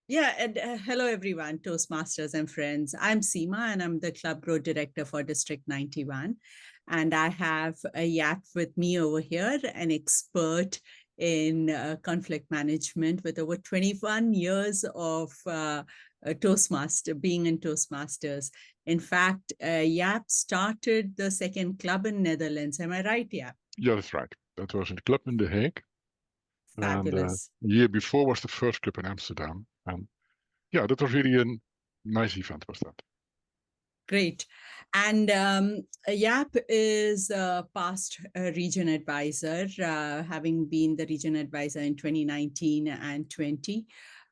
Yeah, and hello everyone, Toastmasters and friends. I'm Seema and I'm the Club Growth Director for District 91. And I have a Yap with me over here, an expert in conflict management with over 21 years of being in Toastmasters. In fact, Yap started the second club in Netherlands. Am I right, Yap? Yeah, that's right. That was a club in The Hague, and Fabulous. the year before was the first club in Amsterdam. And yeah, that was really a nice event, was that? Great. And YAP is a past region advisor, having been the region advisor in 2019 and 20.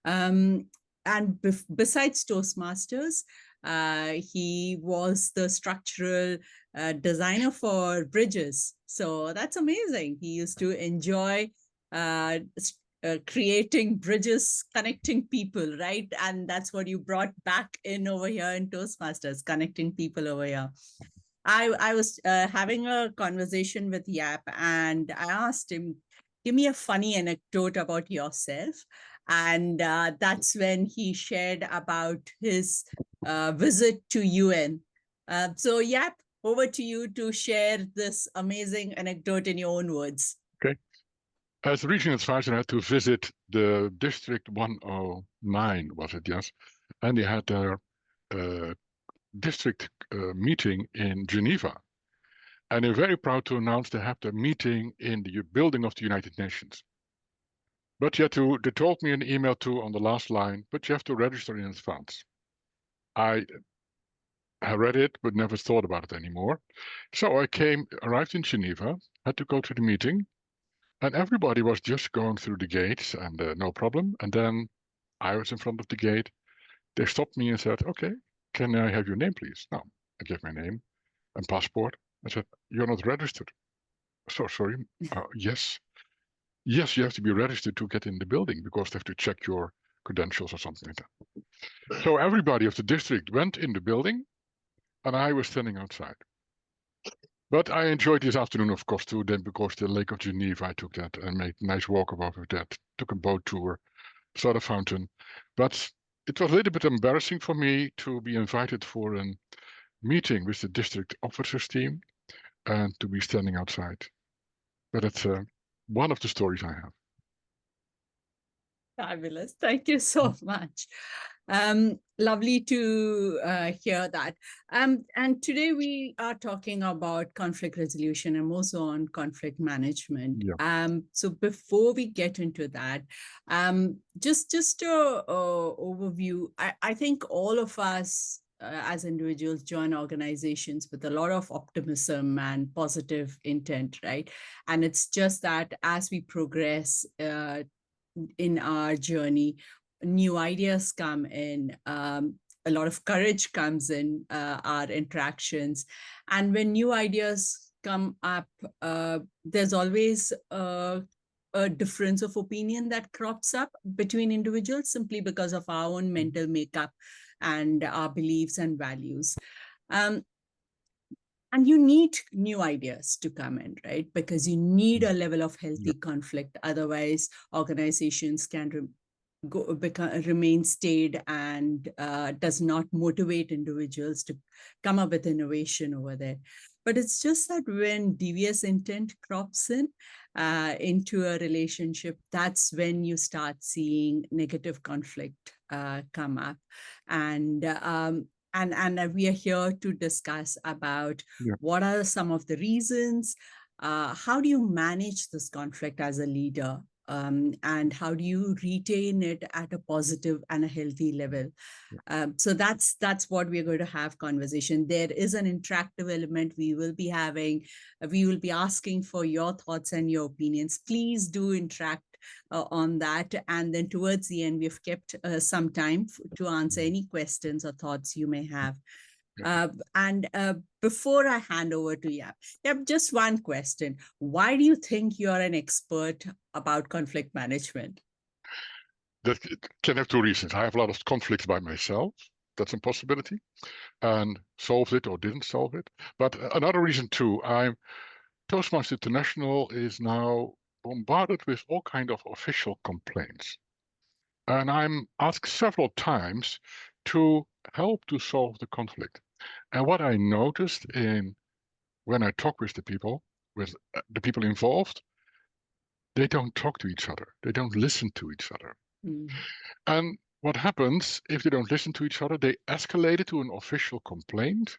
And besides Toastmasters, he was the structural designer for bridges. So that's amazing. He used to enjoy uh, creating bridges, connecting people, right? And that's what you brought back in over here in Toastmasters, connecting people over here. I was having a conversation with Yap and I asked him, give me a funny anecdote about yourself. And that's when he shared about his visit to UN. So Yap, over to you to share this amazing anecdote in your own words. Okay. As a regional advisor, I had to visit the District 109, was it? Yes. And they had their district meeting in Geneva. And they're very proud to announce they have their meeting in the building of the United Nations. But you have to, they told me in the email too on the last line, but you have to register in advance. I read it, but never thought about it anymore. So arrived in Geneva, had to go to the meeting, and everybody was just going through the gates and no problem. And then I was in front of the gate. They stopped me and said, okay, can I have your name, please? Now, I gave my name and passport. I said, you're not registered. So sorry. Yes. Yes, you have to be registered to get in the building because they have to check your credentials or something like that. So everybody of the district went in the building and I was standing outside. But I enjoyed this afternoon, of course, too, then because the Lake of Geneva, I took that and made a nice walk above that, took a boat tour, saw the fountain. But it was a little bit embarrassing for me to be invited for a meeting with the district officers team and to be standing outside. But it's one of the stories I have. Fabulous. Thank you so much. Lovely to hear that. And today we are talking about conflict resolution and also on conflict management. Yeah. So before we get into that, just a overview. I think all of us as individuals join organizations with a lot of optimism and positive intent, right? And it's just that as we progress in our journey, new ideas come in, a lot of courage comes in our interactions. And when new ideas come up, there's always a difference of opinion that crops up between individuals simply because of our own mental makeup and our beliefs and values. Um, and you need new ideas to come in, right? Because you need a level of Yeah. healthy conflict. Otherwise, organizations can remain staid and does not motivate individuals to come up with innovation over there. But it's just that when devious intent crops in into a relationship, that's when you start seeing negative conflict come up. And we are here to discuss about Yeah. what are some of the reasons, how do you manage this conflict as a leader, and how do you retain it at a positive and a healthy level. So that's what we're going to have conversation. There is an interactive element we will be asking for your thoughts and your opinions. Please do interact on that, and then towards the end we've kept some time to answer any questions or thoughts you may have. Yeah. And before I hand over to Yap, just one question. Why do you think you're an expert about conflict management? That can have two reasons. I have a lot of conflicts by myself. That's a possibility. And solved it or didn't solve it. But another reason too, Toastmasters International is now bombarded with all kind of official complaints. And I'm asked several times to help to solve the conflict. And what I noticed when I talk with the people involved, they don't talk to each other. They don't listen to each other. Mm. And what happens if they don't listen to each other? They escalate it to an official complaint.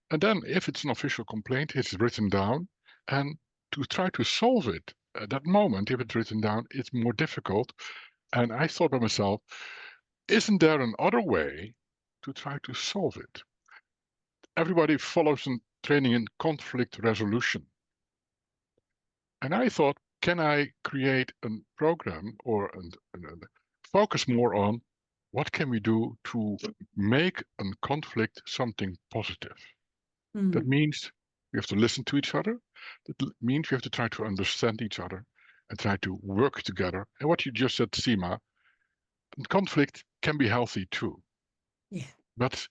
And then if it's an official complaint, it's written down. And to try to solve it at that moment, if it's written down, it's more difficult. And I thought by myself, isn't there another way to try to solve it? Everybody follows a training in conflict resolution. And I thought, can I create a program or focus more on what can we do to make a conflict something positive? That Mm. means we have to listen to each other. That means we have to try to understand each other and try to work together. And what you just said, Seema, conflict can be healthy too. Yeah. But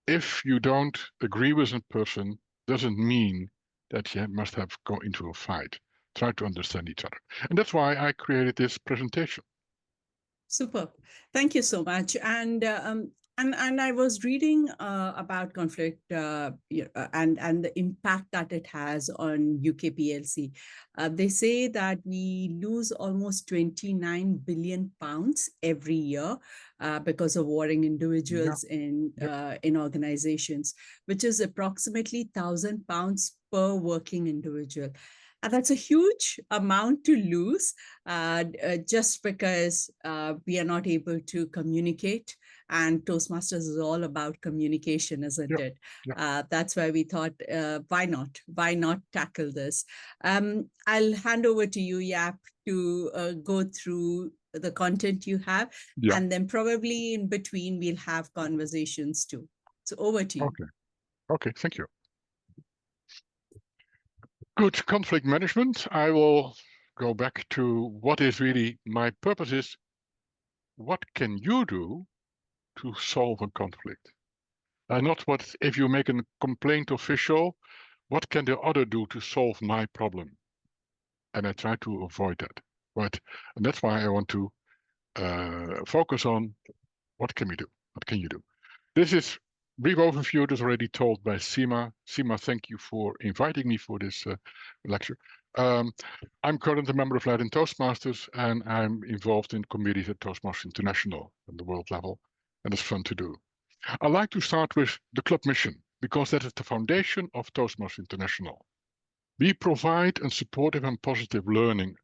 if you don't agree with a person, doesn't mean that you must have go into a fight. Try to understand each other. And that's why I created this presentation. Superb. Thank you so much. And I was reading about conflict and the impact that it has on UK PLC. They say that we lose almost 29 billion pounds every year because of warring Yeah, individuals yep, in organizations, which is approximately £1,000 per working individual. And that's a huge amount to lose just because we are not able to communicate. And Toastmasters is all about communication, isn't yep, it? yep. That's why we thought, why not? Why not tackle this? I'll hand over to you, Yap, to go through the content you have. Yeah. And then probably in between, we'll have conversations too. So over to you. Okay. Okay. Thank you. Good conflict management. I will go back to what is really my purpose is what can you do to solve a conflict? Not what if you make a complaint official, what can the other do to solve my problem? And I try to avoid that. But and that's why I want to focus on what can we do? What can you do? This is brief overview that's already told by Seema. Seema, thank you for inviting me for this lecture. Um, I'm currently a member of Latin Toastmasters, and I'm involved in committees at Toastmasters International at the world level, and it's fun to do. I like to start with the club mission because that is the foundation of Toastmasters International. We provide a supportive and positive learning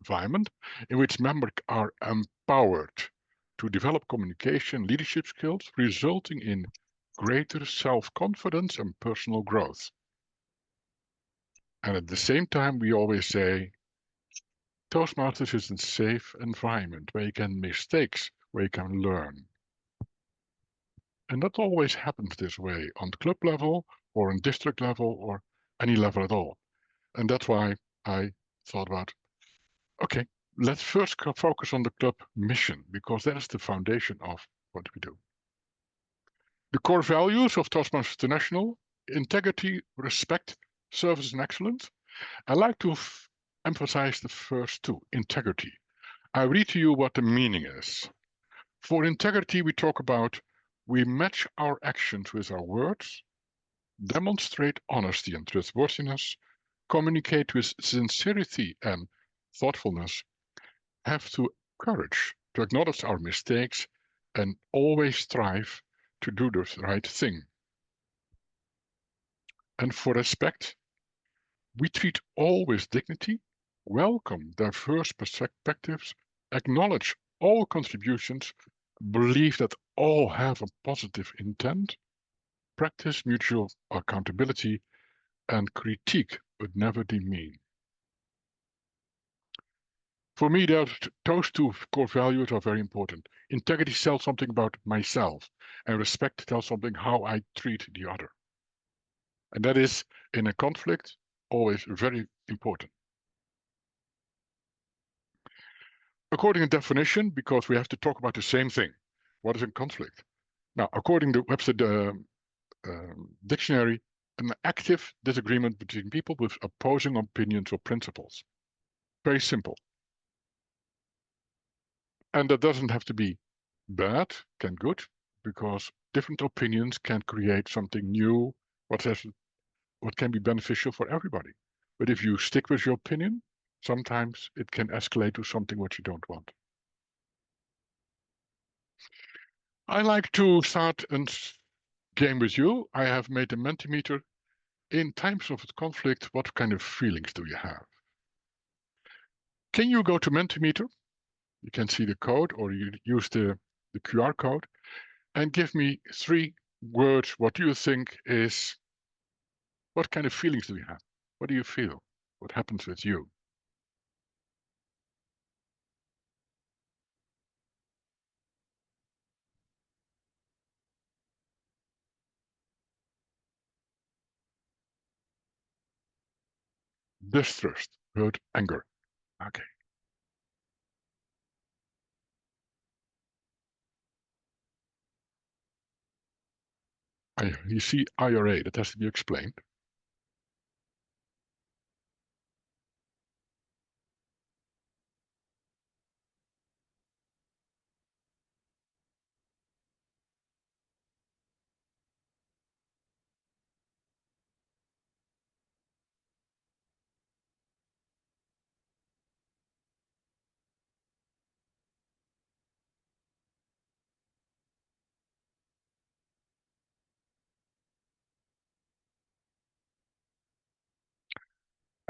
environment in which members are empowered to develop communication leadership skills, resulting in greater self-confidence and personal growth. And at the same time, we always say Toastmasters is a safe environment where you can make mistakes, where you can learn. And that always happens this way on the club level or on district level or any level at all. And that's why I thought about, okay, let's first focus on the club mission because that is the foundation of what we do. The core values of Toastmasters International: integrity, respect, service, and excellence. I like to emphasize the first two: integrity. I read to you what the meaning is. For integrity, we talk about we match our actions with our words, demonstrate honesty and trustworthiness, communicate with sincerity and thoughtfulness, have to courage to acknowledge our mistakes, and always strive to do the right thing. And for respect, we treat all with dignity, welcome diverse perspectives, acknowledge all contributions, believe that all have a positive intent, practice mutual accountability, and critique but never demean. For me, those two core values are very important. Integrity tells something about myself, and respect tells something how I treat the other. And that is, in a conflict, always very important. According to definition, because we have to talk about the same thing. What is a conflict? Now, according to Webster dictionary, an active disagreement between people with opposing opinions or principles. Very simple. And that doesn't have to be bad, can good, because different opinions can create something new, what can be beneficial for everybody. But if you stick with your opinion, sometimes it can escalate to something what you don't want. I like to start a game with you. I have made a Mentimeter. In times of conflict, what kind of feelings do you have? Can you go to Mentimeter? You can see the code, or you use the QR code, and give me 3 words. What do you think is, what kind of feelings do you have? What do you feel? What happens with you? Distrust, hurt, anger. Okay. You see IRA, that has to be explained.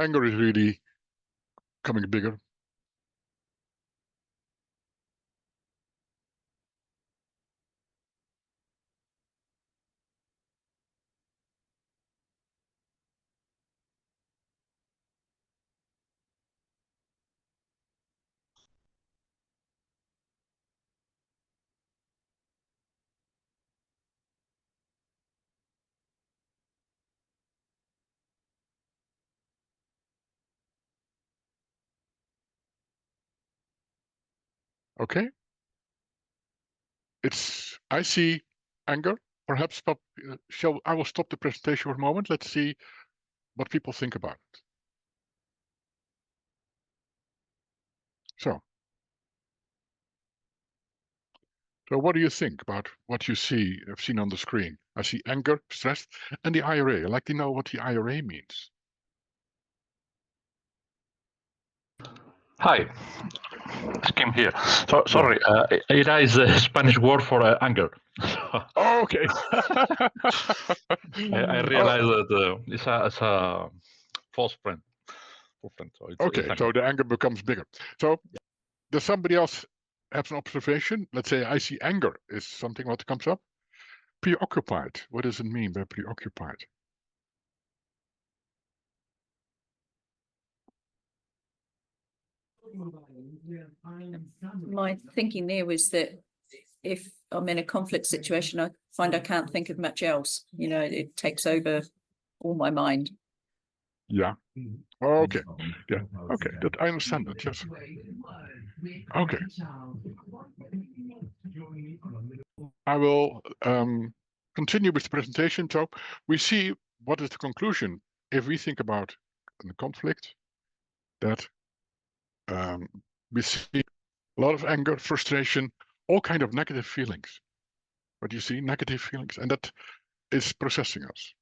Anger is really coming bigger. Okay. I see anger. Perhaps I will stop the presentation for a moment. Let's see what people think about it. So what do you think about what you have seen on the screen? I see anger, stress, and the IRA. I'd like to know what the IRA means. Hi, it's Kim here. Sorry, IRA is a Spanish word for anger. Oh, okay. I realize that it's a false friend. So Okay, so the anger becomes bigger. So does somebody else have an observation? Let's say I see anger is something what comes up. Preoccupied. What does it mean by preoccupied? My thinking there was that if I'm in a conflict situation, I find I can't think of much else. You know, it takes over all my mind. Yeah. Okay. Yeah. Okay. That I understand that. Yes. Okay. I will continue with the presentation. So we see what is the conclusion if we think about the conflict, that we see a lot of anger, frustration, all kind of negative feelings. But you see negative feelings, and that is processing us.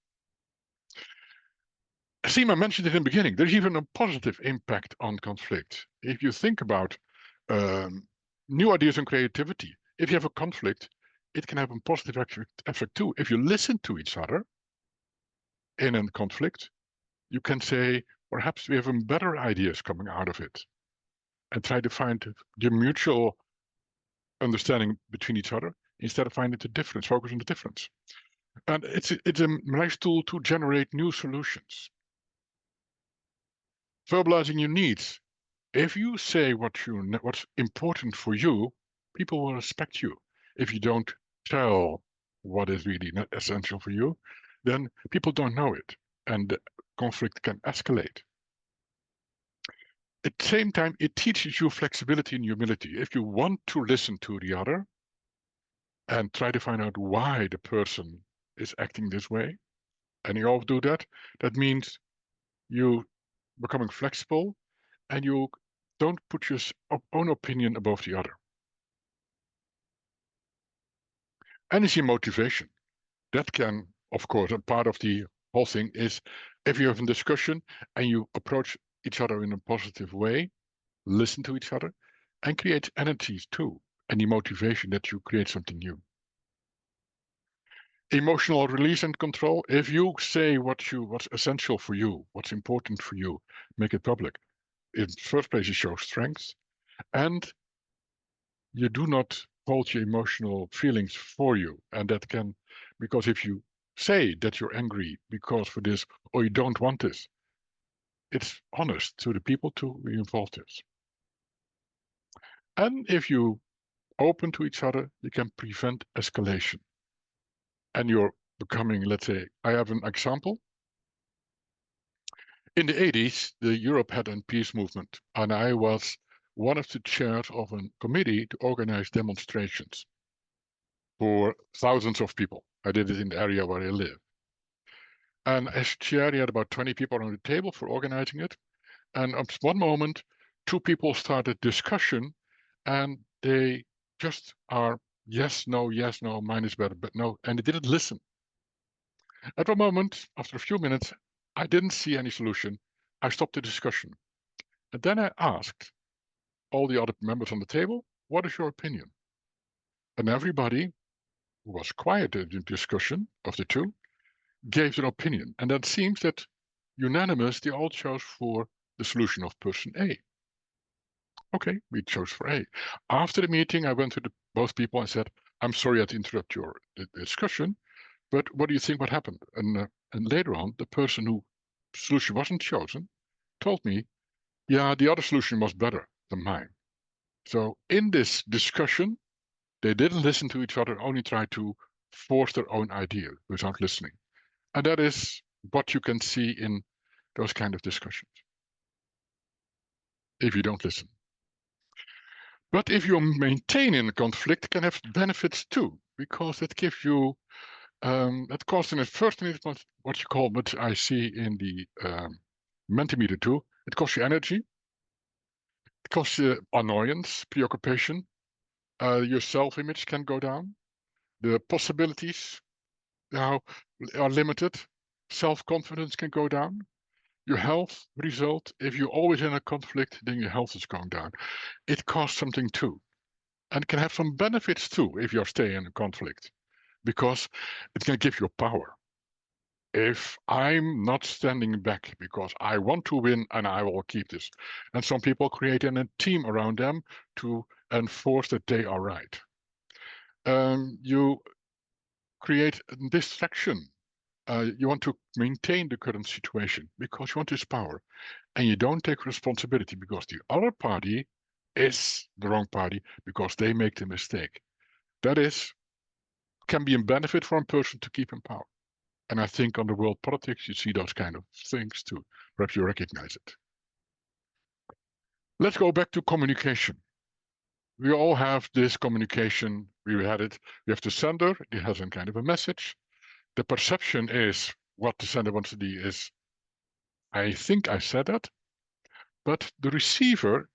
Seema mentioned it in the beginning. There's even a positive impact on conflict. If you think about new ideas and creativity, if you have a conflict, it can have a positive effect too. If you listen to each other in a conflict, you can say, perhaps we have better ideas coming out of it, and try to find the mutual understanding between each other instead of finding the difference, focus on the difference. And it's a nice tool to generate new solutions. Verbalizing your needs. If you say what's important for you, people will respect you. If you don't tell what is really not essential for you, then people don't know it, and conflict can escalate. At the same time, it teaches you flexibility and humility. If you want to listen to the other and try to find out why the person is acting this way, and you all do that, that means you becoming flexible, and you don't put your own opinion above the other. Energy motivation. That can, of course, a part of the whole thing is if you have a discussion and you approach each other in a positive way, listen to each other, and create energies too, and the motivation that you create something new. Emotional release and control. If you say what's essential for you, what's important for you, make it public. In the first place, it shows strength, and you do not hold your emotional feelings for you. And that can, because if you say that you're angry because for this, or you don't want this, it's honest to the people to be involved in. And if you open to each other, you can prevent escalation. And you're becoming, let's say, I have an example. In the 80s, the Europe had a peace movement, and I was one of the chairs of a committee to organize demonstrations for thousands of people. I did it in the area where I live. And as chair, I had about 20 people around the table for organizing it. And at one moment, two people started discussion, and they just are yes, no, mine is better, but no, and they didn't listen. At one moment, after a few minutes, I didn't see any solution. I stopped the discussion. And then I asked all the other members on the table, what is your opinion? And everybody who was quiet in the discussion of the two gave their opinion. And that seems that unanimous, they all chose for the solution of person A. Okay, we chose for A. After the meeting, I went to both people and said, I'm sorry I had to interrupt your discussion, but what do you think what happened? And later on, the person who solution wasn't chosen told me, yeah, the other solution was better than mine. So in this discussion, they didn't listen to each other, only tried to force their own idea without listening. And that is what you can see in those kind of discussions, if you don't listen. But if you maintain in a conflict, it can have benefits too, because it gives you, it costs in the first minute what you call, what I see in the Mentimeter too, it costs you energy, it costs you annoyance, preoccupation, your self-image can go down, the possibilities now are limited, self-confidence can go down, your health result, if you're always in a conflict, then your health is going down. It costs something too. And can have some benefits too if you're staying in a conflict, because it can give you power. If I'm not standing back because I want to win and I will keep this. And some people create a team around them to enforce that they are right. You create a distraction. You want to maintain the current situation because you want this power. And you don't take responsibility because the other party is the wrong party because they make the mistake. That can be a benefit for a person to keep in power. And I think on the world politics, you see those kind of things too. Perhaps you recognize it. Let's go back to communication. We all have this communication. We had it. We have the sender. It has a kind of a message. The perception is what the sender wants to do is, I think I said that. But the receiver,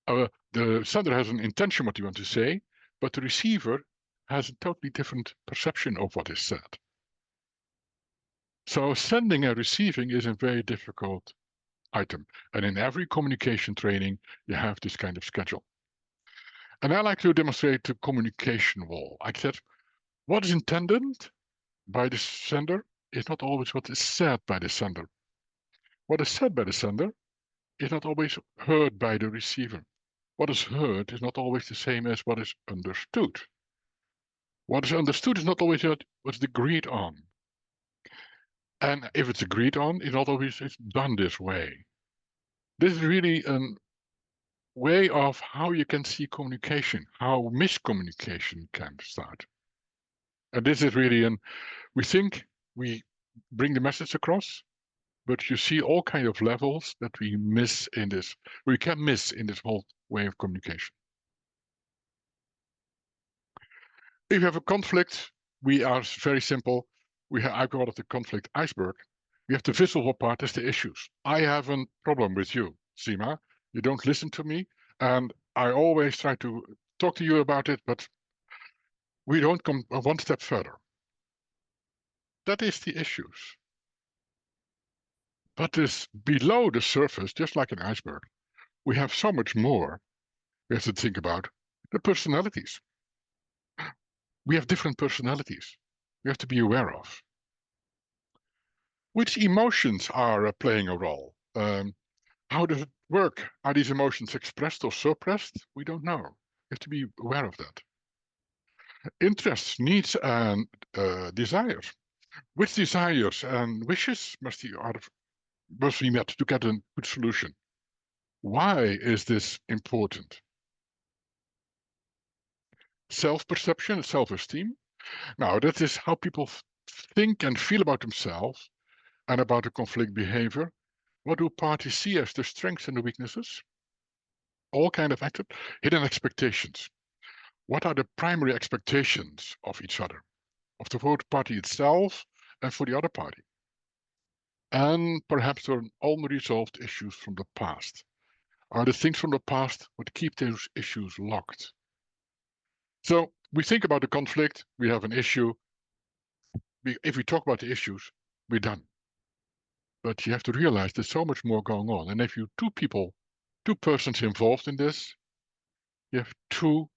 the sender has an intention what you want to say, but the receiver has a totally different perception of what is said. So sending and receiving is a very difficult item. And in every communication training, you have this kind of schedule. And I like to demonstrate the communication wall. I said, what is intended by the sender is not always what is said by the sender. What is said by the sender is not always heard by the receiver. What is heard is not always the same as what is understood. What is understood is not always what's agreed on. And if it's agreed on, it's not always it's done this way. This is really a way of how you can see communication, how miscommunication can start. And this is really we think we bring the message across, but you see all kind of levels that we can miss in this whole way of communication. If you have a conflict, we are very simple. I call it the conflict iceberg. We have the visible part, that's the issues. I have a problem with you, Sima. You don't listen to me. And I always try to talk to you about it, but we don't come one step further. That is the issues. But is below the surface, just like an iceberg, we have so much more we have to think about. The personalities. We have different personalities we have to be aware of. Which emotions are playing a role? How does it work? Are these emotions expressed or suppressed? We don't know. You have to be aware of that. Interests, needs, and desires. Which desires and wishes must be met to get a good solution? Why is this important? Self-perception, self-esteem. Now, that is how people think and feel about themselves and about the conflict behavior. What do parties see as the strengths and the weaknesses? All kind of hidden expectations. What are the primary expectations of each other, of the vote party itself and for the other party? And perhaps there are unresolved issues from the past. Are the things from the past what keep those issues locked? So we think about the conflict, we have an issue. If we talk about the issues, we're done. But you have to realize there's so much more going on. And if you two persons involved in this, you have two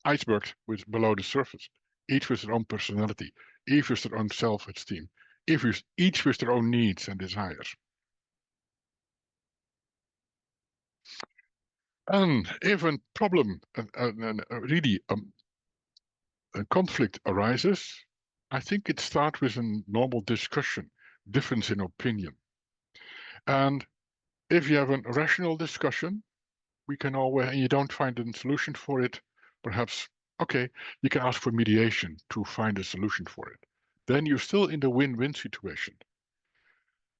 icebergs below the surface, each with their own personality, each with their own self-esteem, each with their own needs and desires. And if a problem, a conflict arises, I think it starts with a normal discussion, difference in opinion. And if you have a rational discussion, we can always, and you don't find a solution for it, perhaps, okay, you can ask for mediation to find a solution for it. Then you're still in the win-win situation.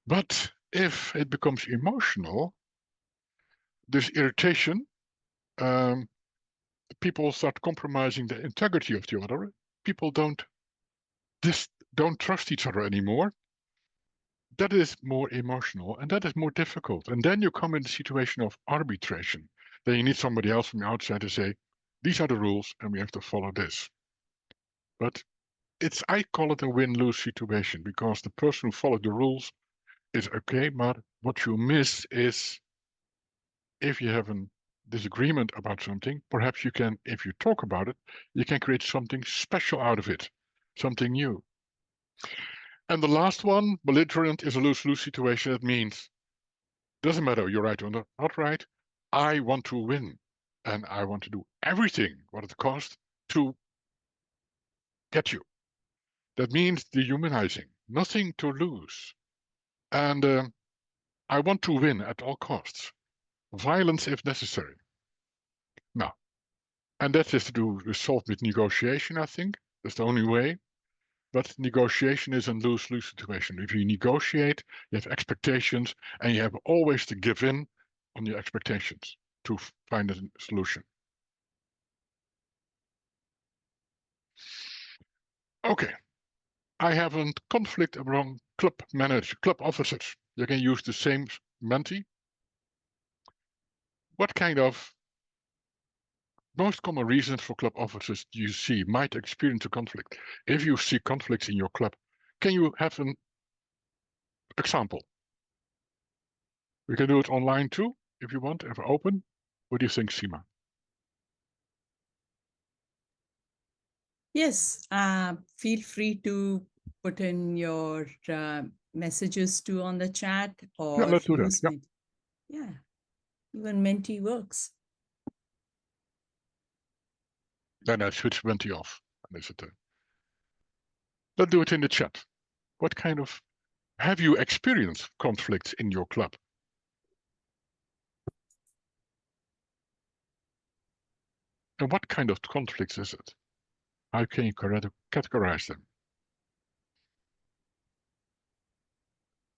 But if it becomes emotional, there's irritation, people start compromising the integrity of the other. People don't trust each other anymore. That is more emotional and that is more difficult. And then you come in the situation of arbitration. Then you need somebody else from the outside to say, these are the rules and we have to follow this. But I call it a win-lose situation because the person who followed the rules is okay, but what you miss is if you have a disagreement about something, perhaps you can, if you talk about it, you can create something special out of it, something new. And the last one, belligerent, is a lose-lose situation. That means, doesn't matter you're right or not right, I want to win. And I want to do everything what it costs to get you. That means dehumanizing, nothing to lose. And I want to win at all costs. Violence if necessary. Now, and that is to do resolved with negotiation, I think. That's the only way. But negotiation is a lose-lose situation. If you negotiate, you have expectations, and you have always to give in on your expectations to find a solution. Okay, I have a conflict among club officers. You can use the same Menti. What kind of most common reasons for club officers do you see might experience a conflict? If you see conflicts in your club, can you have an example? We can do it online too, if you want, if open. What do you think, Sima? Yes, feel free to put in your messages too on the chat or let's do that. use Menti. Yeah, even Menti works. Then I switch Menti off. Let's do it in the chat. What kind of, have you experienced conflicts in your club? And what kind of conflicts is it? How can you categorize them?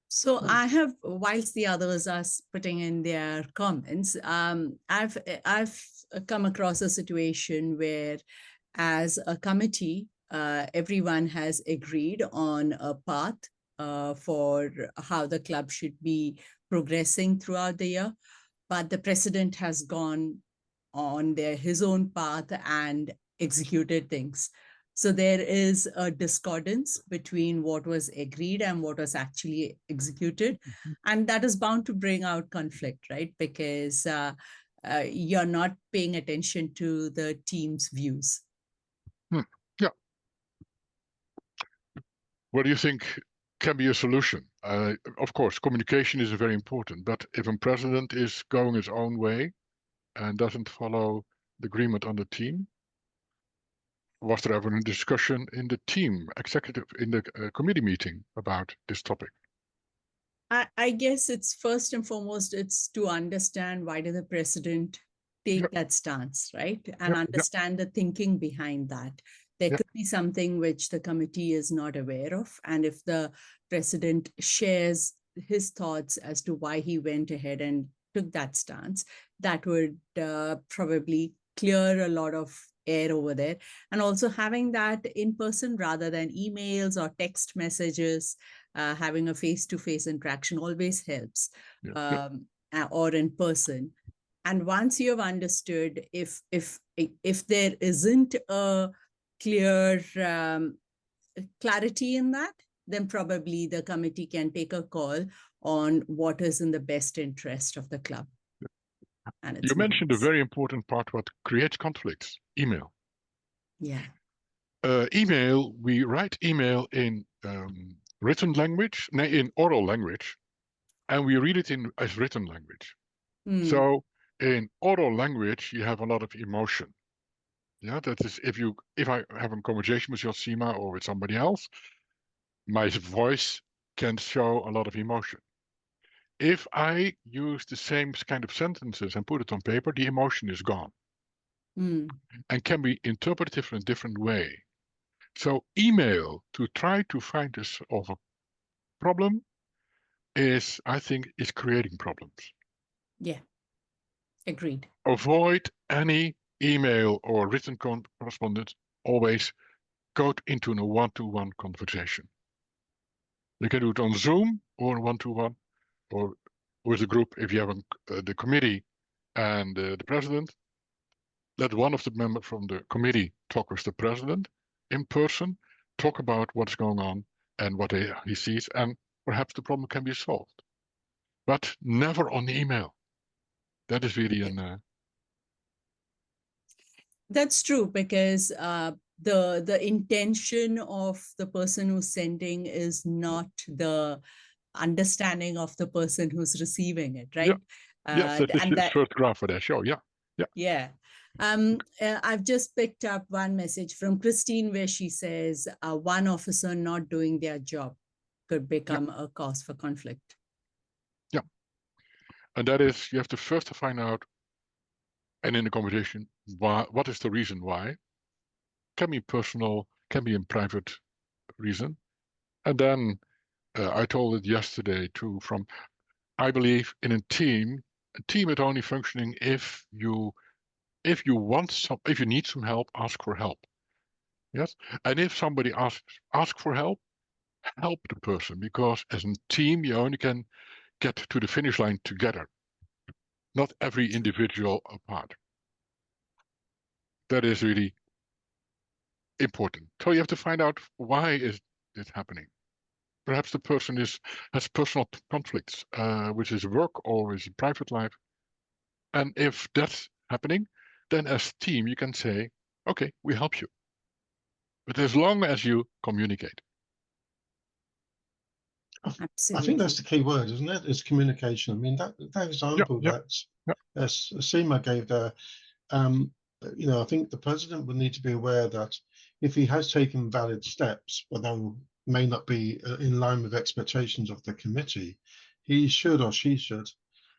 So I have, whilst the others are putting in their comments, I've come across a situation where, as a committee, everyone has agreed on a path for how the club should be progressing throughout the year, but the president has gone on his own path and executed things. So there is a discordance between what was agreed and what was actually executed. And that is bound to bring out conflict, right? Because you're not paying attention to the team's views. Yeah. What do you think can be a solution? Of course, communication is very important, but if a president is going his own way and doesn't follow the agreement on the team, was there ever a discussion in the team, executive, in the committee meeting about this topic? I guess it's first and foremost, it's to understand why did the president take that stance, right? And understand the thinking behind that. There could be something which the committee is not aware of. And if the president shares his thoughts as to why he went ahead and took that stance, that would probably clear a lot of air over there. And also having that in person rather than emails or text messages, having a face-to-face interaction always helps, or in person. And once you have understood, if there isn't a clear clarity in that, then probably the committee can take a call on what is in the best interest of the club. And you mentioned a very important part what creates conflicts: email. Yeah. Email, we write email in written language, in oral language, and we read it in as written language. So in oral language, you have a lot of emotion. Yeah, that is, if I have a conversation with Josima or with somebody else, my voice can show a lot of emotion. If I use the same kind of sentences and put it on paper, the emotion is gone and can be interpreted in a different way. So email to try to find this of a problem is, I think, is creating problems. Yeah, agreed. Avoid any email or written correspondence. Always go into a one-to-one conversation. You can do it on Zoom or one-to-one, or with a group. If you have the committee and the president, let one of the members from the committee talk with the president in person, talk about what's going on and what he sees, and perhaps the problem can be solved. But never on email. That is really an... That's true, because the intention of the person who's sending is not the understanding of the person who's receiving it, right? Yes, that is the first graph for that show. Yeah. I've just picked up one message from Christine where she says one officer not doing their job could become a cause for conflict. Yeah. And that is, you have to first find out, and in the conversation, what is the reason why? Can be personal, can be in private reason. And then I told it yesterday too, I believe in a team is only functioning if you need some help, ask for help. Yes. And if somebody ask for help the person, because as a team, you only can get to the finish line together, not every individual apart. That is really important. So you have to find out, why is it happening? Perhaps the person has personal conflicts, which is work or is private life. And if that's happening, then as a team, you can say, okay, we help you. But as long as you communicate. Absolutely. I think that's the key word, isn't it? It's communication. I mean, that example that Seema gave there, I think the president would need to be aware that if he has taken valid steps, but then may not be in line with expectations of the committee, he should or she should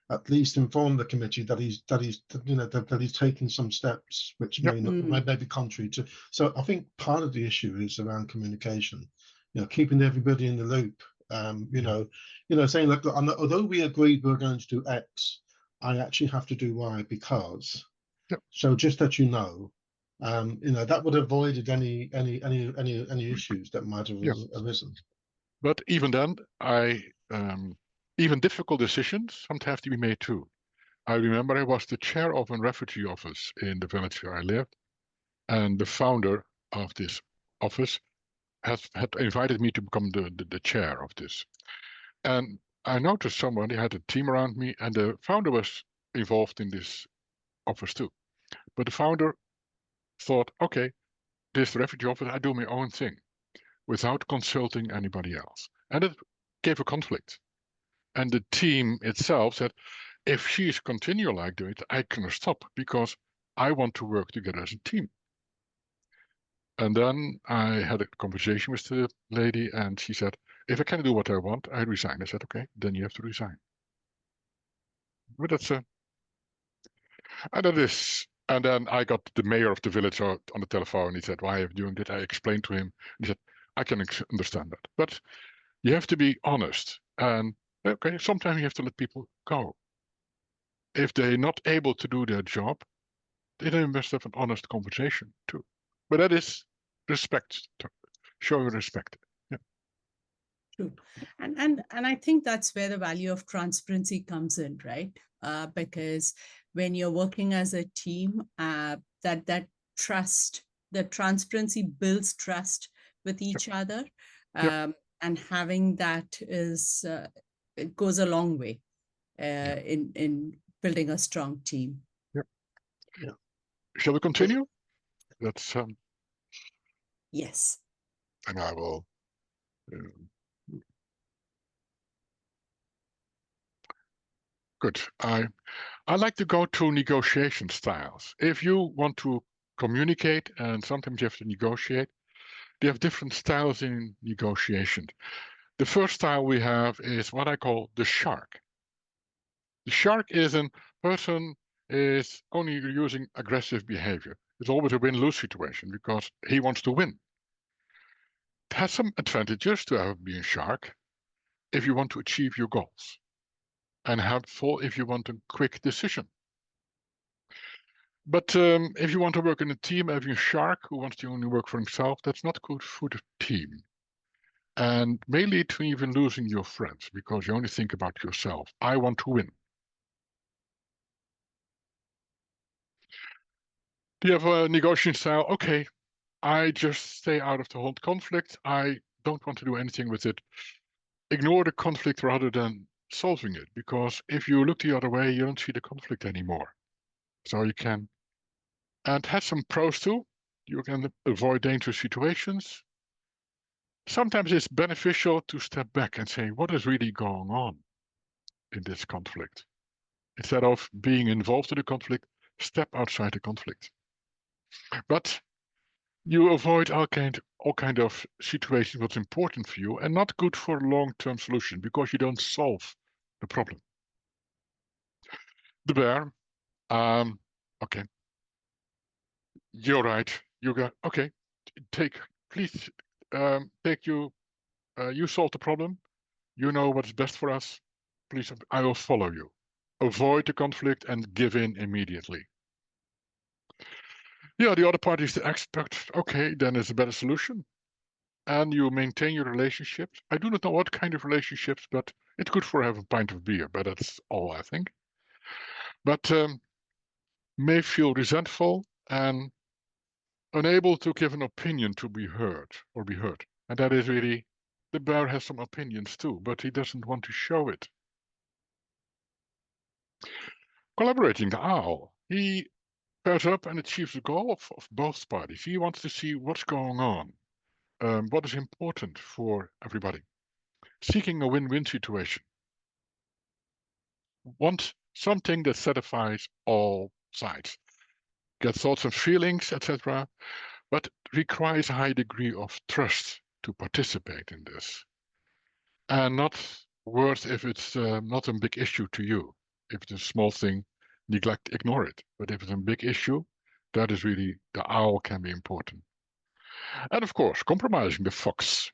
at least inform the committee that he's taken some steps which may be contrary to. So I think part of the issue is around communication. Keeping everybody in the loop. Saying, look, although we agreed we were going to do X, I actually have to do Y because. So just that that would have avoided any issues that might have arisen. But even then, even difficult decisions sometimes have to be made too. I remember I was the chair of a refugee office in the village where I lived, And the founder of this office had invited me to become the chair of this. And I noticed somebody had a team around me, and the founder was involved in this office too. But the founder thought, okay, this refugee office, I do my own thing without consulting anybody else. And it gave a conflict. And the team itself said, if she's continue like doing it, I cannot stop because I want to work together as a team. And then I had a conversation with the lady, and she said, if I can do what I want, I resign. I said, okay, then you have to resign. But that's and then I got the mayor of the village on the telephone. He said, why are you doing that? I explained to him. He said, I can understand that. But you have to be honest. And okay, sometimes you have to let people go. If they're not able to do their job, they must have an honest conversation too. But that is respect, showing respect. Yeah. True. And I think that's where the value of transparency comes in, right? Because when you're working as a team, that trust, the transparency builds trust with each other. And having that is it goes a long way in building a strong team. Yeah. Shall we continue? That's Yes. and I will. Good. I like to go to negotiation styles. If you want to communicate and sometimes you have to negotiate, they have different styles in negotiation. The first style we have is what I call the shark. The shark is a person is only using aggressive behavior. It's always a win-lose situation because he wants to win. It has some advantages to have being shark if you want to achieve your goals, and helpful if you want a quick decision. But if you want to work in a team, having a shark who wants to only work for himself, that's not good for the team. And may lead to even losing your friends because you only think about yourself. I want to win. Do you have a negotiation style? Okay, I just stay out of the whole conflict. I don't want to do anything with it. Ignore the conflict rather than solving it, because if you look the other way, you don't see the conflict anymore. So you can, and has some pros too. You can avoid dangerous situations. Sometimes it's beneficial to step back and say, what is really going on in this conflict? Instead of being involved in the conflict, step outside the conflict. But you avoid all kind of situations what's important for you and not good for long-term solution because you don't solve the problem. The bear, okay, you're right. You got okay. Please take you. You solve the problem. You know what's best for us. Please, I will follow you. Avoid the conflict and give in immediately. Yeah, the other party is the expert. Okay, then it's a better solution. And you maintain your relationships. I do not know what kind of relationships, but it's good for having a pint of beer, but that's all I think. But may feel resentful and unable to give an opinion to be heard or be heard. And that is really, the bear has some opinions too, but he doesn't want to show it. Collaborating, the owl. He pairs up and achieves the goal of both parties. He wants to see what's going on, what is important for everybody. Seeking a win-win situation. Want something that satisfies all sides. Get thoughts and feelings, etc., but requires a high degree of trust to participate in this. And not worth if it's not a big issue to you. If it's a small thing, ignore it. But if it's a big issue, that is really, the owl can be important. And of course, compromising, the fox.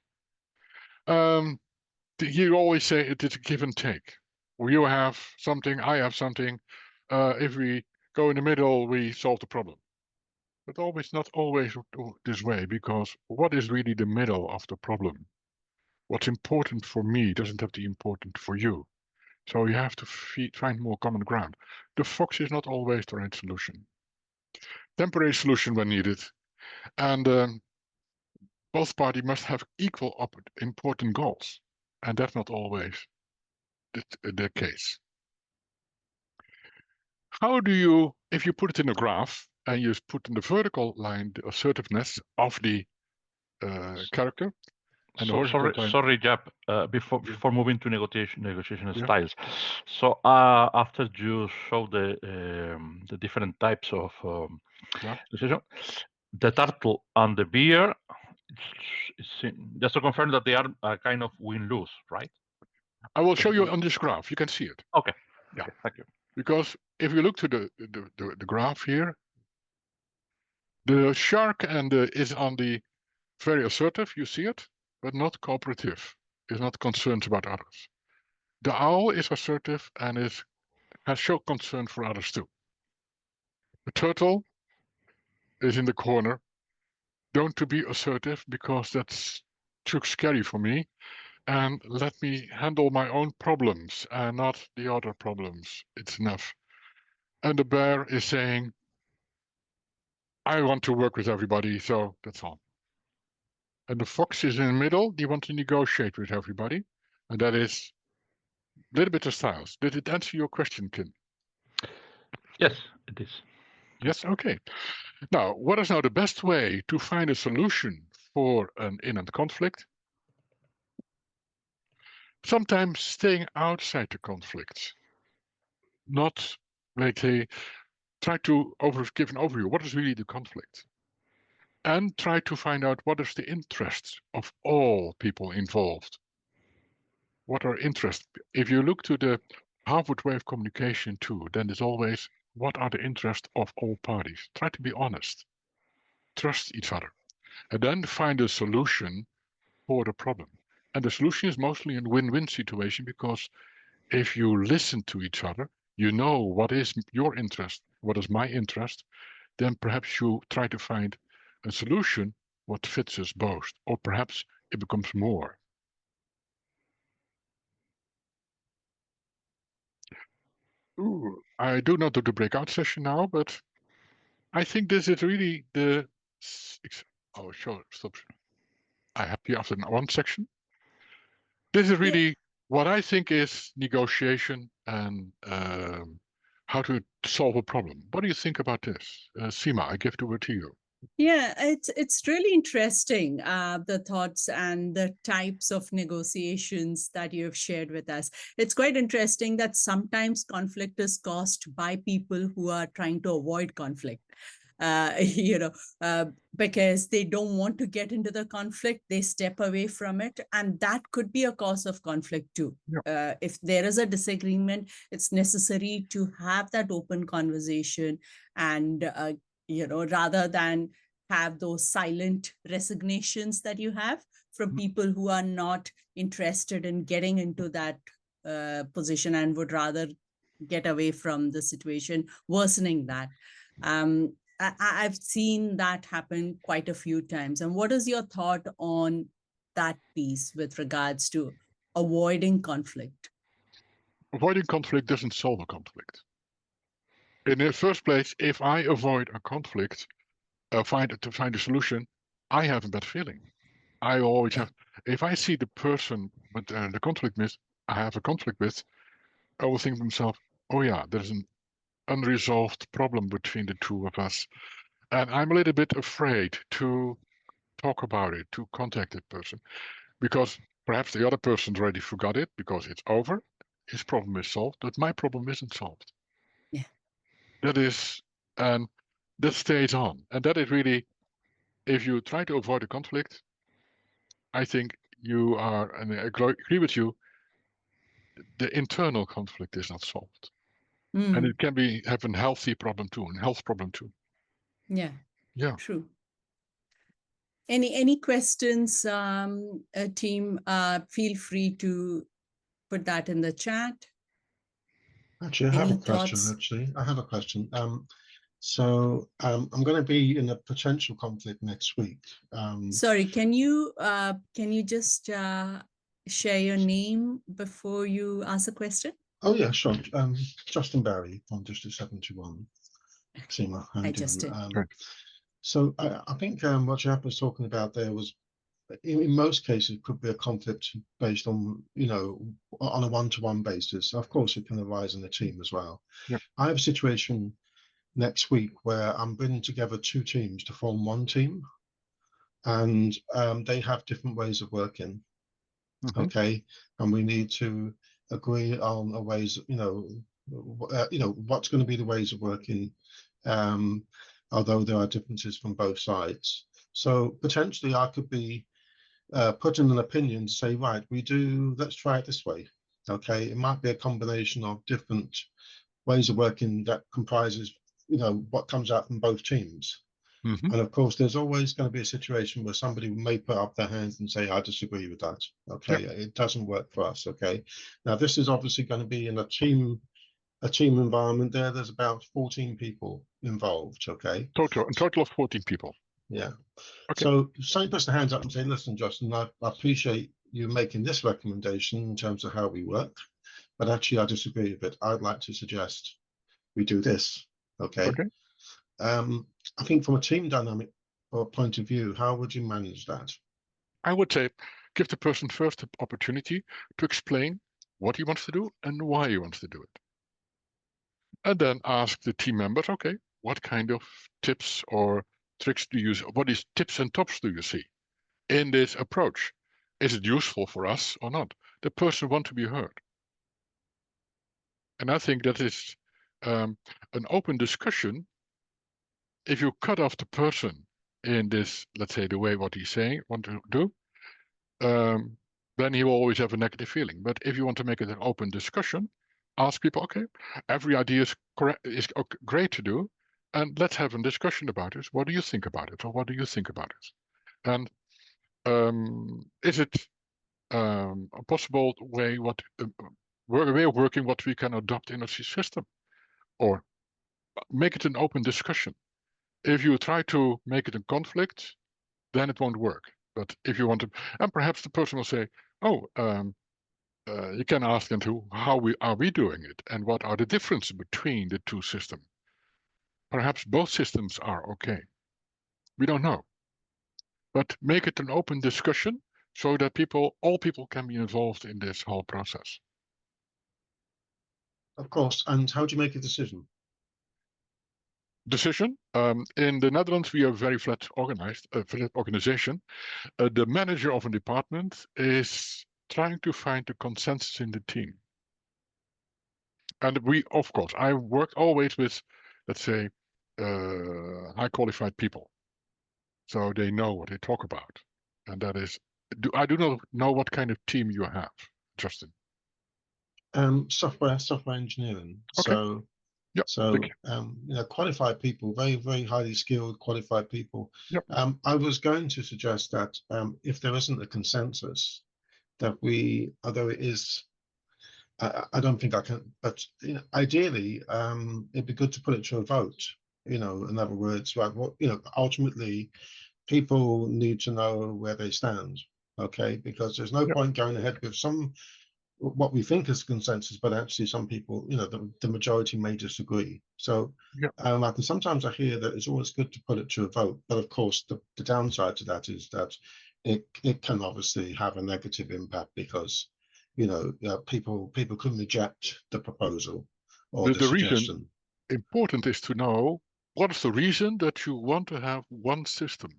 You always say it is a give and take. You have something, I have something. If we go in the middle, we solve the problem. But not always this way, because what is really the middle of the problem? What's important for me doesn't have to be important for you. So you have to find more common ground. The fox is not always the right solution. Temporary solution when needed, And both parties must have equal important goals, and that's not always the case. How do you, if you put it in a graph and you put in the vertical line the assertiveness of the character, and the horizontal line, sorry, Jap. Before moving to negotiation Yeah. styles. So after you show the different types of negotiation, the turtle and the bear, just to confirm that they are a kind of win-lose, right? I will show you on this graph. You can see it. Okay. Yeah. Okay, thank you. Because if you look to the graph here, the shark is on the very assertive, you see it, but not cooperative. Is not concerned about others. The owl is assertive and has shown concern for others too. The turtle is in the corner, don't to be assertive because that's too scary for me, and let me handle my own problems and not the other problems. It's enough. And the bear is saying, I want to work with everybody, so that's all. And the fox is in the middle, they want to negotiate with everybody, and that is a little bit of styles. Did it answer your question, Kim? Yes, it is. Yes, okay. Now, what is now the best way to find a solution for an in-end conflict? Sometimes staying outside the conflict, not like they try to give an overview. What is really the conflict? And try to find out what is the interest of all people involved. What are interests? If you look to the Harvard way of communication too, then there's always what are the interests of all parties. Try to be honest. Trust each other. And then find a solution for the problem. And the solution is mostly a win-win situation because if you listen to each other, you know what is your interest, what is my interest, then perhaps you try to find a solution what fits us both, or perhaps it becomes more. Ooh, I do not do the breakout session now, but I think this is really the. Oh, sure, stop. I have here after one section. This is really what I think is negotiation and how to solve a problem. What do you think about this? Seema, I give the word to you. Yeah, it's really interesting, the thoughts and the types of negotiations that you have shared with us. It's quite interesting that sometimes conflict is caused by people who are trying to avoid conflict. Because they don't want to get into the conflict, they step away from it, and that could be a cause of conflict too. Yeah. If there is a disagreement, it's necessary to have that open conversation, and rather than have those silent resignations that you have from people who are not interested in getting into that position and would rather get away from the situation, worsening that. I've seen that happen quite a few times. And what is your thought on that piece with regards to avoiding conflict? Avoiding conflict doesn't solve a conflict. In the first place, if I avoid a conflict, find a solution, I have a bad feeling. I always have. If I see the person with the conflict with, I have a conflict with, I will think to myself, oh yeah, there's an unresolved problem between the two of us. And I'm a little bit afraid to talk about it, to contact that person, because perhaps the other person's already forgot it because it's over. His problem is solved, but my problem isn't solved. Yeah. That is, and that stays on. And that is really, if you try to avoid a conflict, I think you are, and I agree with you, the internal conflict is not solved. And it can have a healthy problem too, a health problem too. Yeah. Yeah. True. Any questions, team? Feel free to put that in the chat. Actually, I have a question. I have a question. So I'm going to be in a potential conflict next week. Sorry, can you just share your name before you ask a question? Oh yeah, sure. Justin Barry from District 71. Seema, how you doing? Justin. So I think what Jaap was talking about there was, in most cases, could be a conflict based on, you know, on a one-to-one basis. Of course, it can arise in a team as well. Yeah. I have a situation next week where I'm bringing together two teams to form one team, and they have different ways of working. Okay, and we need to agree on a ways, you know, what's going to be the ways of working, although there are differences from both sides. So potentially I could be put in an opinion to say, right, let's try it this way. Okay, it might be a combination of different ways of working that comprises, you know, what comes out from both teams. And of course, there's always going to be a situation where somebody may put up their hands and say, I disagree with that. Okay, it doesn't work for us. Okay, now this is obviously going to be in a team environment. There's about 14 people involved. Okay, a total of 14 people. Yeah. Okay. So somebody puts their hands up and say, listen, Justin, I appreciate you making this recommendation in terms of how we work, but actually I disagree with it. I'd like to suggest we do this. Okay. I think from a team dynamic or point of view, how would you manage that? I would say give the person first the opportunity to explain what he wants to do and why he wants to do it. And then ask the team members, okay, what kind of tips or tricks do you use? What is tips and tops do you see in this approach? Is it useful for us or not? The person wants to be heard. And I think that is an open discussion. If you cut off the person in this, let's say, the way what he's saying, want to do, then he will always have a negative feeling. But if you want to make it an open discussion, ask people, okay, every idea is correct, is great to do, and let's have a discussion about it. What do you think about it, or what do you think about it? And is it a possible way way of working what we can adopt in a system, or make it an open discussion? If you try to make it a conflict, then it won't work. But if you want to, and perhaps the person will say, oh, you can ask them to how are we doing it, and what are the differences between the two systems. Perhaps both systems are okay. We don't know. But make it an open discussion so that all people can be involved in this whole process. Of course. And how do you make a decision? Decision. In the Netherlands, we are very flat organization. The manager of a department is trying to find a consensus in the team. And of course, I work always with, let's say, high qualified people. So they know what they talk about. And that is, I do not know what kind of team you have, Justin. Software engineering. Okay. Qualified people, very, very highly skilled, qualified people. Yep. I was going to suggest that if there isn't a consensus, that although it is, I don't think I can, but ideally, it'd be good to put it to a vote. In other words, right? Ultimately, people need to know where they stand. Okay, because there's no point going ahead with what we think is consensus, but actually some people, the majority may disagree. So sometimes I hear that it's always good to put it to a vote, but of course the downside to that is that it can obviously have a negative impact because people can reject the proposal or the suggestion. Reason important is to know what is the reason that you want to have one system.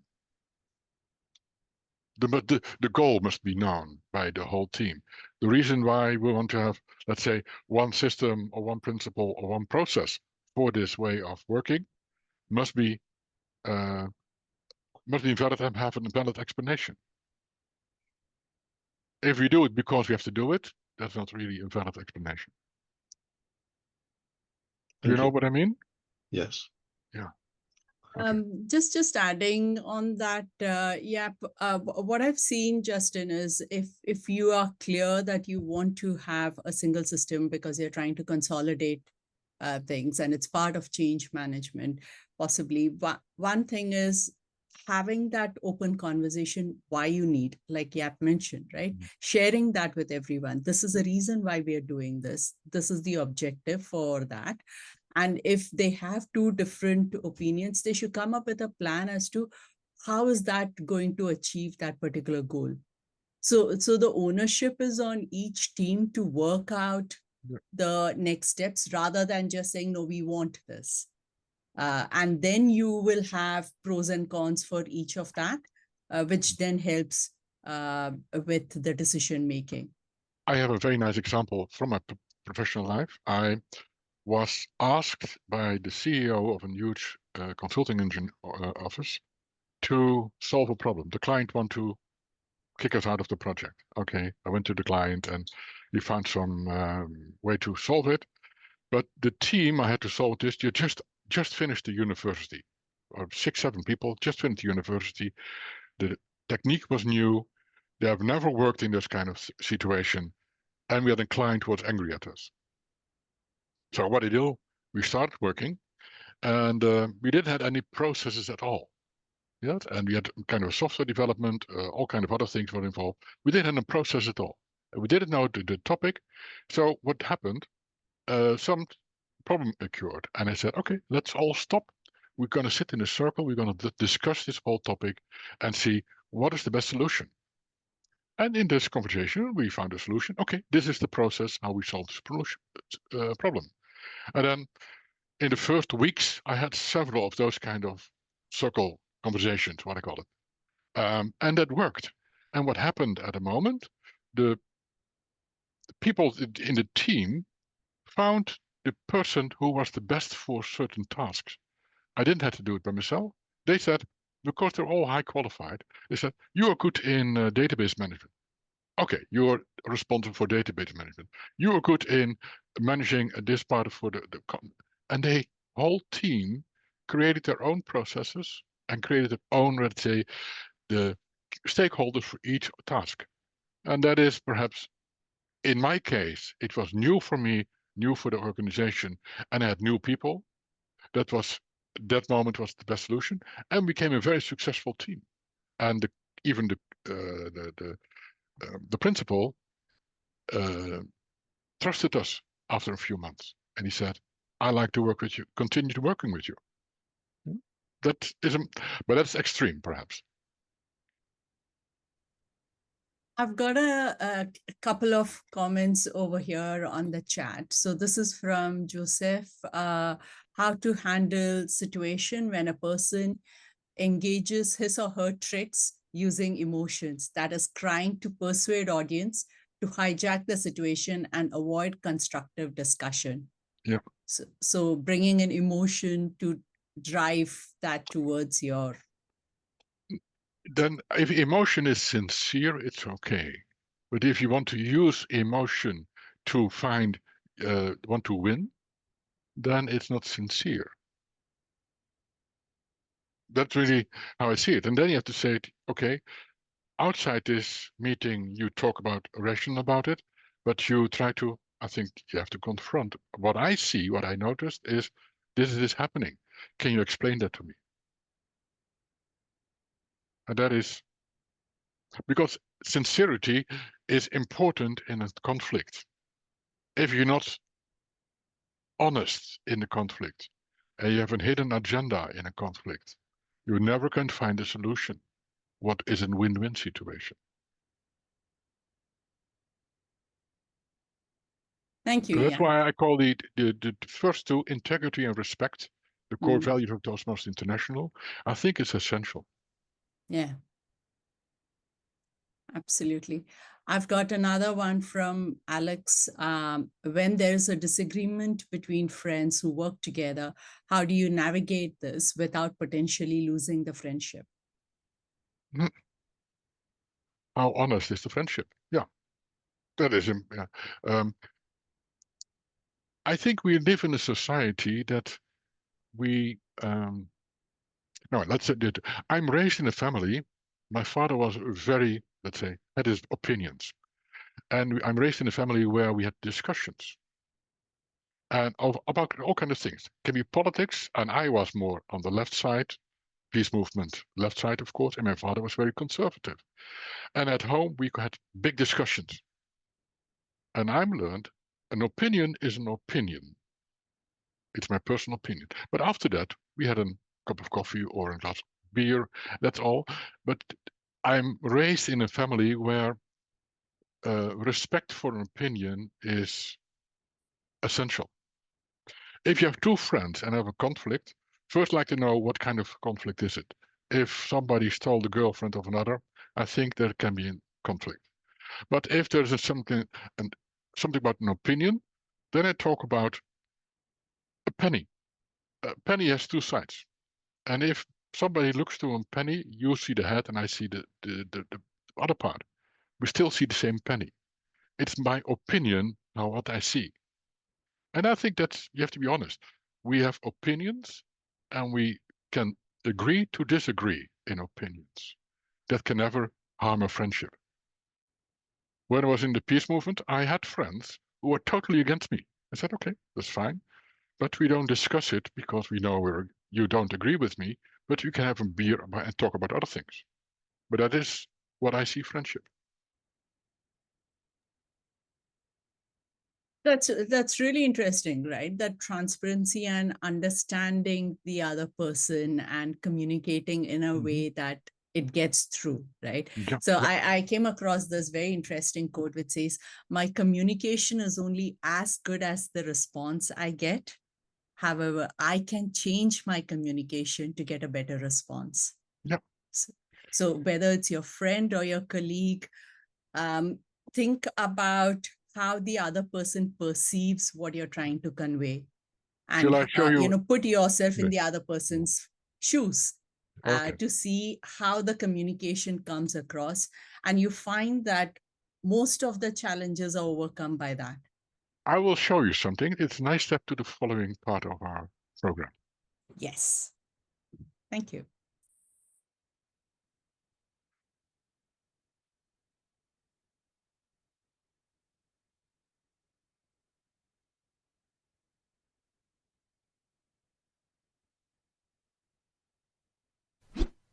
The goal must be known by the whole team. The reason why we want to have, let's say, one system or one principle or one process for this way of working must be valid and have an valid explanation. If we do it because we have to do it, that's not really a valid explanation. Do you know what I mean? Yes. Yeah. Okay. Just adding on that, what I've seen, Justin, is if you are clear that you want to have a single system because you're trying to consolidate things and it's part of change management, possibly one thing is having that open conversation, why you need, like Jaap mentioned, right? Mm-hmm. Sharing that with everyone. This is the reason why we are doing this. This is the objective for that. And if they have two different opinions, they should come up with a plan as to how is that going to achieve that particular goal. So the ownership is on each team to work out the next steps rather than just saying, no, we want this. And then you will have pros and cons for each of that, which then helps with the decision making. I have a very nice example from my professional life. I was asked by the CEO of a huge consulting engine office to solve a problem. The client wanted to kick us out of the project. Okay, I went to the client and we found some way to solve it. But the team I had to solve this, you just finished the university. Or 6, 7 people just finished the university. The technique was new. They have never worked in this kind of situation. And we had a client who was angry at us. So what did we do? We started working and we didn't have any processes at all. Yeah, and we had kind of software development, all kind of other things were involved. We didn't have a process at all. We didn't know the topic. So what happened? Some problem occurred, and I said, okay, let's all stop. We're going to sit in a circle. We're going to discuss this whole topic and see what is the best solution. And in this conversation, we found a solution. Okay, this is the process how we solve this problem. And then in the first weeks, I had several of those kind of circle conversations, what I call it. And that worked. And what happened at the moment, the people in the team found the person who was the best for certain tasks. I didn't have to do it by myself. They said, because they're all high qualified, they said, you are good in database management. Okay, you're responsible for database management. You are good in managing this part for and the whole team created their own processes and created their own, let's say, the stakeholders for each task. And that is perhaps, in my case, it was new for me, new for the organization, and I had new people. That moment was the best solution, and became a very successful team. And even the principal trusted us after a few months, and he said, "I like to work with you. Continue to working with you." That isn't, but that's extreme, perhaps. I've got a couple of comments over here on the chat. So this is from Joseph. How to handle situation when a person engages his or her tricks using emotions, that is trying to persuade audience to hijack the situation and avoid constructive discussion. Yeah. So bringing an emotion to drive that towards your. Then if emotion is sincere, it's okay. But if you want to use emotion to want to win, then it's not sincere. That's really how I see it. And then you have to say, okay, outside this meeting, you talk rational about it, but you try to, I think you have to confront what I see, what I noticed is this is happening. Can you explain that to me? And that is because sincerity is important in a conflict. If you're not honest in the conflict and you have a hidden agenda in a conflict, you never can find a solution. What is a win-win situation? Thank you. So that's why I call the first two, integrity and respect, the core values of Toastmasters International. I think it's essential. Yeah. Absolutely. I've got another one from Alex. When there's a disagreement between friends who work together, how do you navigate this without potentially losing the friendship? How honest is the friendship? Yeah, that is. I think we live in a society that we. No, let's say that I'm raised in a family. My father was very, let's say, had his opinions. And I'm raised in a family where we had discussions and about all kinds of things. Can be politics, and I was more on the left side, peace movement, left side, of course, and my father was very conservative. And at home, we had big discussions. And I'm learned an opinion is an opinion. It's my personal opinion. But after that, we had a cup of coffee or a glass of beer. That's all. But I'm raised in a family where respect for an opinion is essential. If you have two friends and have a conflict, first like to know what kind of conflict is it. If somebody stole the girlfriend of another, I think there can be a conflict. But if there's something about an opinion, then I talk about a penny. A penny has two sides. And if somebody looks to a penny, you see the head and I see the other part. We still see the same penny. It's my opinion now what I see. And I think that you have to be honest. We have opinions and we can agree to disagree in opinions. That can never harm a friendship. When I was in the peace movement, I had friends who were totally against me. I said, okay, that's fine. But we don't discuss it because we know you don't agree with me, but we can have a beer and talk about other things. But that is what I see friendship. That's really interesting, right? That transparency and understanding the other person and communicating in a way that it gets through, right? Yeah, so yeah. I came across this very interesting quote which says, my communication is only as good as the response I get. However, I can change my communication to get a better response. Yeah. So whether it's your friend or your colleague, think about how the other person perceives what you're trying to convey, and Shall I show you? put yourself in the other person's shoes Okay. to see how the communication comes across, and you find that most of the challenges are overcome by that. I will show you something. It's a nice step to the following part of our program. Yes. Thank you.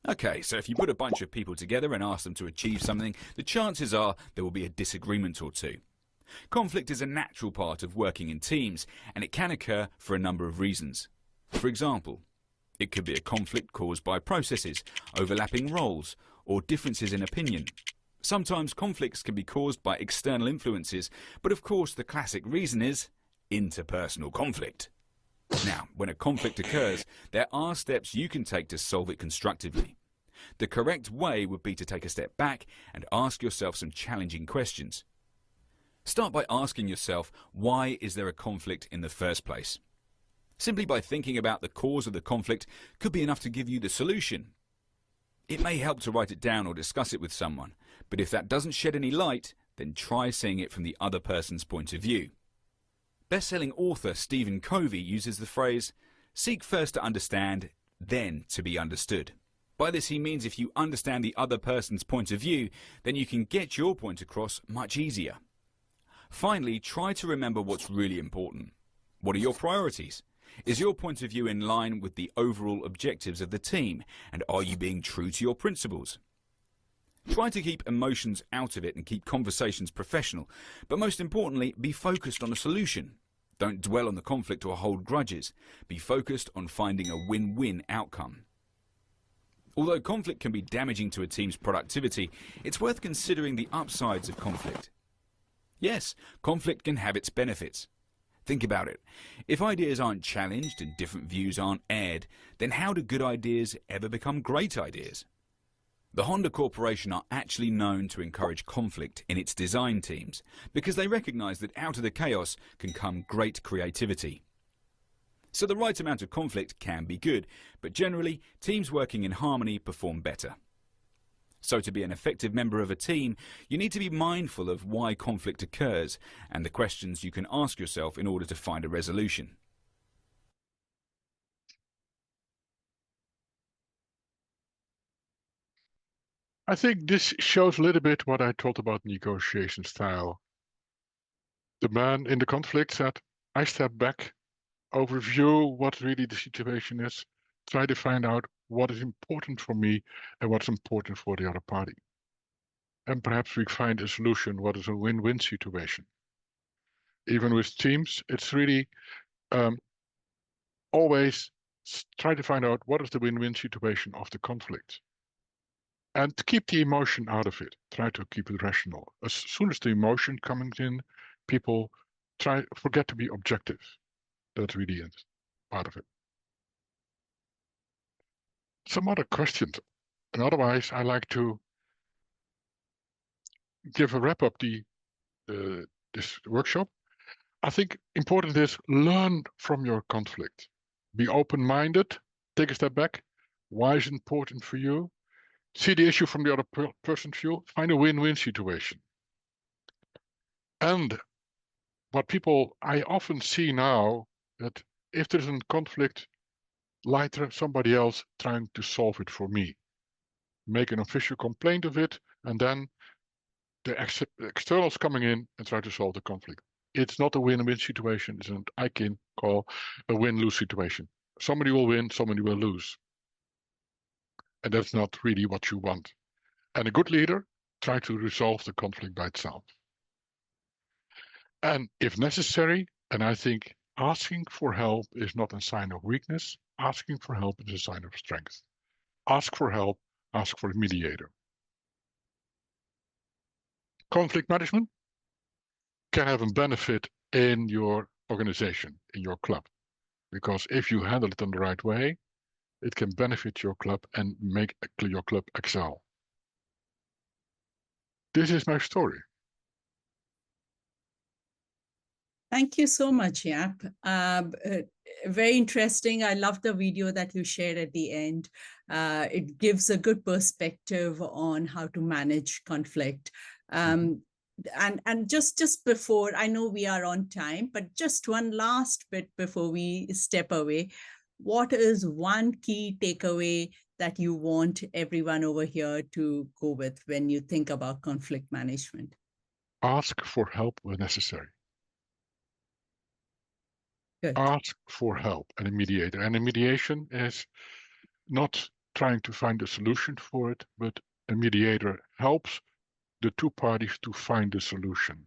Okay, so if you put a bunch of people together and ask them to achieve something, the chances are there will be a disagreement or two. Conflict is a natural part of working in teams, and it can occur for a number of reasons. For example, it could be a conflict caused by processes, overlapping roles, or differences in opinion. Sometimes conflicts can be caused by external influences, but of course the classic reason is interpersonal conflict. Now, when a conflict occurs, there are steps you can take to solve it constructively. The correct way would be to take a step back and ask yourself some challenging questions. Start by asking yourself, why is there a conflict in the first place? Simply by thinking about the cause of the conflict could be enough to give you the solution. It may help to write it down or discuss it with someone, but if that doesn't shed any light, then try seeing it from the other person's point of view. Best-selling author Stephen Covey uses the phrase, seek first to understand, then to be understood. By this he means if you understand the other person's point of view, then you can get your point across much easier. Finally, try to remember what's really important. What are your priorities? Is your point of view in line with the overall objectives of the team? And are you being true to your principles? Try to keep emotions out of it and keep conversations professional. But most importantly, be focused on a solution. Don't dwell on the conflict or hold grudges. Be focused on finding a win-win outcome. Although conflict can be damaging to a team's productivity, it's worth considering the upsides of conflict. Yes, conflict can have its benefits. Think about it. If ideas aren't challenged and different views aren't aired, then how do good ideas ever become great ideas? The Honda Corporation are actually known to encourage conflict in its design teams because they recognize that out of the chaos can come great creativity. So the right amount of conflict can be good, but generally, teams working in harmony perform better. So to be an effective member of a team, you need to be mindful of why conflict occurs and the questions you can ask yourself in order to find a resolution. I think this shows a little bit what I told about negotiation style. The man in the conflict said, I step back, overview what really the situation is, try to find out what is important for me and what's important for the other party. And perhaps we find a solution, what is a win-win situation. Even with teams, it's really always try to find out what is the win-win situation of the conflict. And to keep the emotion out of it, try to keep it rational. As soon as the emotion comes in, people forget to be objective. That's really part of it. Some other questions. And otherwise, I like to give a wrap up this workshop. I think important is learn from your conflict. Be open-minded, take a step back. Why is it important for you? See the issue from the other person's view, find a win-win situation. And what I often see now, that if there's a conflict, somebody else trying to solve it for me. Make an official complaint of it, and then the externals coming in and try to solve the conflict. It's not a win-win situation. It's what I can call a win-lose situation. Somebody will win, somebody will lose. And that's not really what you want. And a good leader tries to resolve the conflict by itself. And if necessary, and I think asking for help is not a sign of weakness, asking for help is a sign of strength. Ask for help, ask for a mediator. Conflict management can have a benefit in your organization, in your club. Because if you handle it in the right way, it can benefit your club and make your club excel. This is my story. Thank you so much, Jaap. Very interesting. I love the video that you shared at the end. It gives a good perspective on how to manage conflict. And just before, I know we are on time, but just one last bit before we step away. What is one key takeaway that you want everyone over here to go with when you think about conflict management? Ask for help when necessary. Good. Ask for help and a mediator. And a mediation is not trying to find a solution for it, but a mediator helps the two parties to find a solution.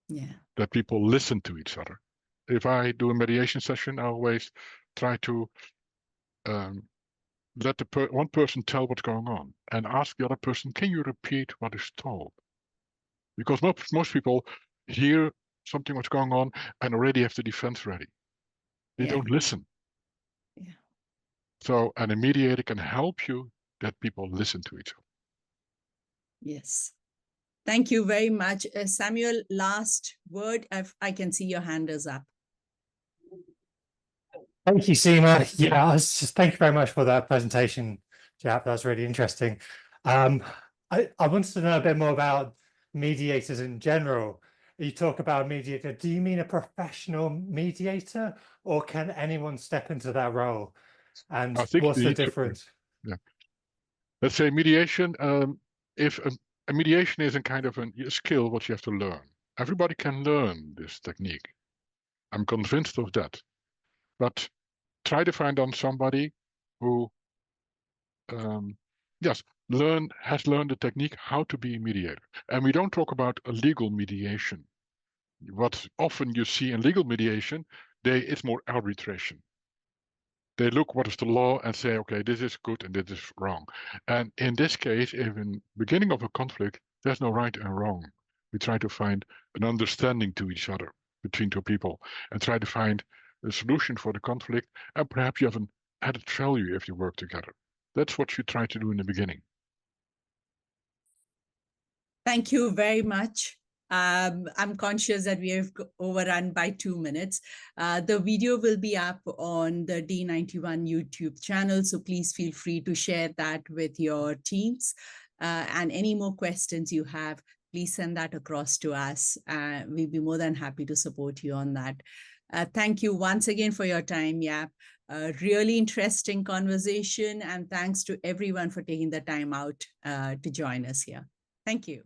Yeah. That people listen to each other. If I do a mediation session, I always try to let one person tell what's going on and ask the other person, can you repeat what is told? Because most people hear something what's going on and already have the defense ready. They don't listen. Yeah. So, and a mediator can help you that people listen to each other. Yes. Thank you very much. Samuel, last word. I can see your hand is up. Thank you, Seema. Yeah, thank you very much for that presentation, Jaap. That was really interesting. I wanted to know a bit more about mediators in general. You talk about a mediator. Do you mean a professional mediator, or can anyone step into that role? And what's the difference? Let's say mediation. If a mediation is a kind of a skill what you have to learn. Everybody can learn this technique. I'm convinced of that. But try to find on somebody who has learned the technique how to be a mediator. And we don't talk about a legal mediation. What often you see in legal mediation, it's more arbitration. They look what is the law and say, okay, this is good and this is wrong. And in this case, if in the beginning of a conflict, there's no right and wrong. We try to find an understanding to each other between two people and try to find a solution for the conflict. And perhaps you have an added value if you work together. That's what you try to do in the beginning. Thank you very much. I'm conscious that we have overrun by 2 minutes. The video will be up on the D91 YouTube channel, so please feel free to share that with your teams. And any more questions you have, please send that across to us. We'll be more than happy to support you on that. Thank you once again for your time, Jaap. Really interesting conversation, and thanks to everyone for taking the time out to join us here. Thank you.